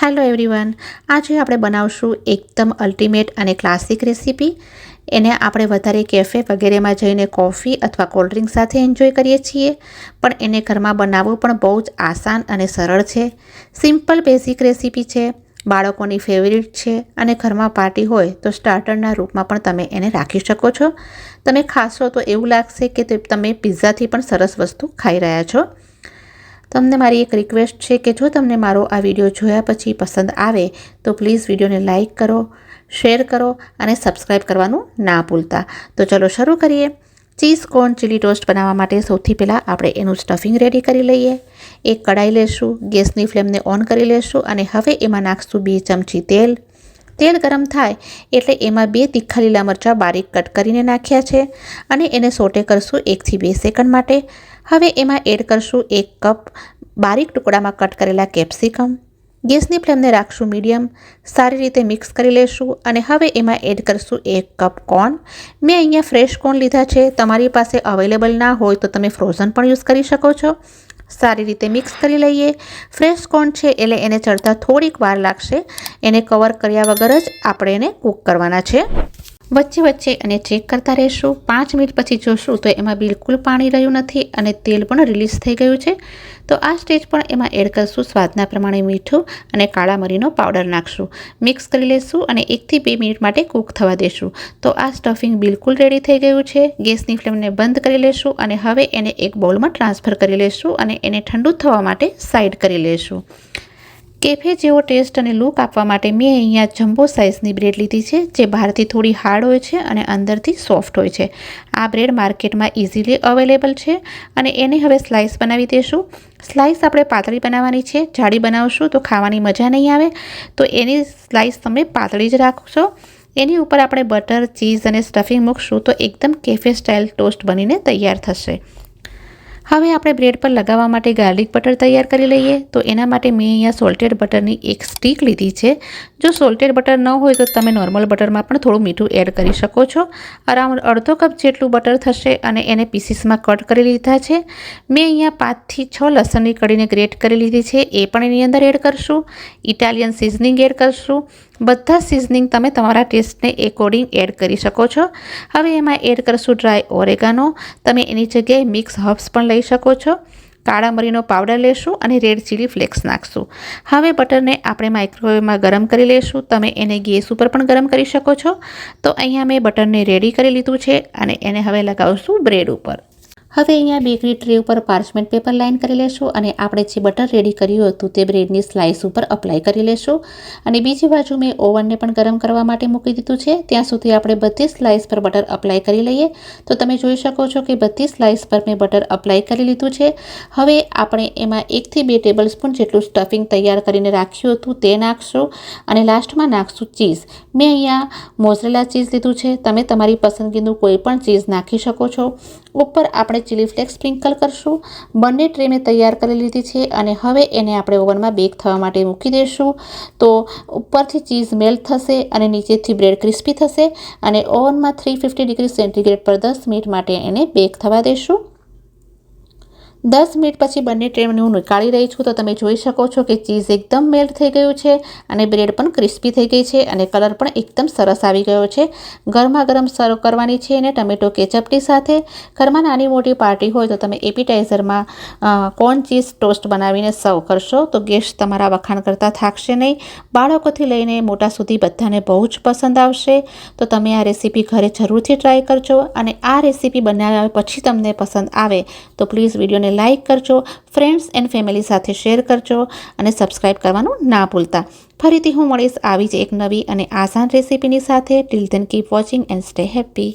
Hello everyone, આજે આપણે બનાવશું એકદમ અલ્ટિમેટ અને ક્લાસિક રેસીપી. એને આપણે વધારે કેફે વગેરેમાં જઈને કોફી અથવા કોલ્ડ ડ્રિંક સાથે એન્જોય કરીએ છીએ, પણ એને ઘરમાં બનાવવું પણ બહુ જ આસાન અને સરળ છે. સિમ્પલ બેઝિક રેસીપી છે, બાળકોની ફેવરિટ છે અને ઘરમાં પાર્ટી હોય તો સ્ટાર્ટરના રૂપમાં પણ તમે એને રાખી શકો છો. તમે ખાશો તો એવું લાગશે કે તમે પિઝાથી પણ સરસ વસ્તુ ખાઈ રહ્યા છો. તમને મારી એક રિક્વેસ્ટ છે કે જો તમને મારો આ વિડીયો જોયા પછી પસંદ આવે તો પ્લીઝ વિડીયોને લાઇક કરો, શેર કરો અને સબસ્ક્રાઈબ કરવાનું ના ભૂલતા. તો ચલો શરૂ કરીએ. ચીઝ કોર્ન ચીલી ટોસ્ટ બનાવવા માટે સૌથી પહેલાં આપણે એનું સ્ટફિંગ રેડી કરી લઈએ. એક કડાઈ લેશું, ગેસની ફ્લેમને ઓન કરી લેશું અને હવે એમાં નાખશું 2 ચમચી તેલ. તેલ ગરમ થાય એટલે એમાં 2 તીખા લીલા મરચાં બારીક કટ કરીને નાખ્યા છે અને એને સોટે કરશું 1 થી 2 સેકન્ડ માટે. હવે એમાં એડ કરશું 1 કપ બારીક ટુકડામાં કટ કરેલા કેપ્સિકમ. ગેસની ફ્લેમને રાખશું મીડિયમ. સારી રીતે મિક્સ કરી લેશું અને હવે એમાં એડ કરશું 1 કપ કોર્ન. મેં અહીંયા ફ્રેશ કોર્ન લીધા છે. તમારી પાસે અવેલેબલ ના હોય તો તમે ફ્રોઝન પણ યુઝ કરી શકો છો. સારી રીતે મિક્સ કરી લઈએ. ફ્રેશ કોર્ન છે એટલે એને ચડતા થોડીક વાર લાગશે. એને કવર કર્યા વગર જ આપણે એને કૂક કરવાના છે. વચ્ચે વચ્ચે અને ચેક કરતા રહેશું. 5 મિનિટ પછી જોશું તો એમાં બિલકુલ પાણી રહ્યું નથી અને તેલ પણ રિલીઝ થઈ ગયું છે. તો આ સ્ટેજ પણ એમાં એડ કરશું સ્વાદના પ્રમાણે મીઠું અને કાળા મરીનો પાવડર નાખશું. મિક્સ કરી લેશું અને 1 થી 2 મિનિટ માટે કૂક થવા દેશું. તો આ સ્ટફિંગ બિલકુલ રેડી થઈ ગયું છે. ગેસની ફ્લેમને બંધ કરી લેશું અને હવે એને એક બાઉલમાં ટ્રાન્સફર કરી લેશું અને એને ઠંડુ થવા માટે સાઈડ કરી લેશું. કેફે જેવો ટેસ્ટ અને લુક આપવા માટે મેં અહીંયા જમ્બો સાઇઝની બ્રેડ લીધી છે, જે બહારથી થોડી હાર્ડ હોય છે અને અંદરથી સોફ્ટ હોય છે. આ બ્રેડ માર્કેટમાં ઇઝીલી અવેલેબલ છે અને એને હવે સ્લાઇસ બનાવી દઈશું. સ્લાઇસ આપણે પાતળી બનાવવાની છે. જાડી બનાવશું તો ખાવાની મજા નહીં આવે, તો એની સ્લાઇસ તમે પાતળી જ રાખશો. એની ઉપર આપણે બટર, ચીઝ અને સ્ટફિંગ મૂકશું તો એકદમ કેફે સ્ટાઇલ ટોસ્ટ બનીને તૈયાર થશે. હવે આપણે બ્રેડ પર લગાવવા માટે ગાર્લિક બટર તૈયાર કરી લઈએ. તો એના માટે મેં અહીંયા સોલ્ટેડ બટરની એક સ્ટીક લીધી છે. જો સોલ્ટેડ બટર ન હોય તો તમે નોર્મલ બટરમાં પણ થોડું મીઠું એડ કરી શકો છો. અરાઉન્ડ અડધો કપ જેટલું બટર થશે અને એને પીસીસમાં કટ કરી લીધા છે. મેં અહીંયા 5 થી 6 લસણની કળીને ગ્રેટ કરી લીધી છે, એ પણ એની અંદર એડ કરશું. ઇટાલિયન સિઝનિંગ એડ કરશું. બધા સિઝનિંગ તમે તમારા ટેસ્ટને એકોર્ડિંગ એડ કરી શકો છો. હવે એમાં એડ કરશું ડ્રાય ઓરેગાનો. તમે એની જગ્યાએ મિક્સ હર્બ્સ પણ લઈ શકો છો. કાળા મરીનો પાવડર લેશું અને રેડ ચીલી ફ્લેક્સ નાખશું. હવે બટરને આપણે માઇક્રોવેવમાં ગરમ કરી લેશું. તમે એને ગેસ ઉપર પણ ગરમ કરી શકો છો. તો અહીંયા મેં બટરને રેડી કરી લીધું છે અને એને હવે લગાવશું બ્રેડ ઉપર. હવે અહીંયા બેકરી ટ્રે ઉપર પાર્ચમેન્ટ પેપર લાઇન કરી લેશું અને આપણે જે બટર રેડી કર્યું હતું તે બ્રેડની સ્લાઇસ ઉપર અપ્લાય કરી લેશું. અને બીજી બાજુ મેં ઓવનને પણ ગરમ કરવા માટે મૂકી દીધું છે. ત્યાં સુધી આપણે બધી સ્લાઇસ પર બટર અપ્લાય કરી લઈએ. તો તમે જોઈ શકો છો કે બધી સ્લાઇસ પર મેં બટર અપ્લાય કરી લીધું છે. હવે આપણે એમાં 1 થી 2 ટેબલ સ્પૂન જેટલું સ્ટફિંગ તૈયાર કરીને રાખ્યું હતું તે નાખશું અને લાસ્ટમાં નાખશું ચીઝ. મેં અહીંયા મોઝરેલા ચીઝ લીધું છે. તમે તમારી પસંદગીનું કોઈ પણ ચીઝ નાખી શકો છો. ઉપર આપણે ચીલી ફ્લેક્સ સ્પ્રિંકલ કરશું. બંને ટ્રે મેં તૈયાર કરી લીધી છે અને હવે એને આપણે ઓવનમાં બેક થવા માટે મૂકી દઈશું. તો ઉપરથી ચીઝ મેલ્ટ થશે અને નીચેથી બ્રેડ ક્રિસ્પી થશે અને ઓવનમાં 350 ડિગ્રી સેન્ટીગ્રેડ પર 10 મિનિટ માટે એને બેક થવા દઈશું. 10 મિનિટ પછી બંને ટ્રેને હું નીકાળી રહી છું. તો તમે જોઈ શકો છો કે ચીઝ એકદમ મેલ્ટ થઈ ગયું છે અને બ્રેડ પણ ક્રિસ્પી થઈ ગઈ છે અને કલર પણ એકદમ સરસ આવી ગયો છે. ગરમા ગરમ સર્વ કરવાની છે અને ટમેટો કેચઅપની સાથે. ઘરમાં નાની મોટી પાર્ટી હોય તો તમે એપિટાઇઝરમાં કોર્ન ચીઝ ટોસ્ટ બનાવીને સર્વ કરશો તો ગેસ્ટ તમારા વખાણ કરતાં થાકશે નહીં. બાળકોથી લઈને મોટા સુધી બધાને બહુ જ પસંદ આવશે. તો તમે આ રેસીપી ઘરે જરૂરથી ટ્રાય કરજો અને આ રેસીપી બનાવ્યા પછી તમને પસંદ આવે તો પ્લીઝ વિડીયોને લાઇક કરજો, ફ્રેન્ડ્સ એન્ડ ફેમિલી સાથે શેર કરજો અને સબસ્ક્રાઈબ કરવાનું ના ભૂલતા. ફરીથી હું મળીશ આવી જ એક નવી અને આસાન રેસીપીની સાથે. Till then keep watching and stay happy.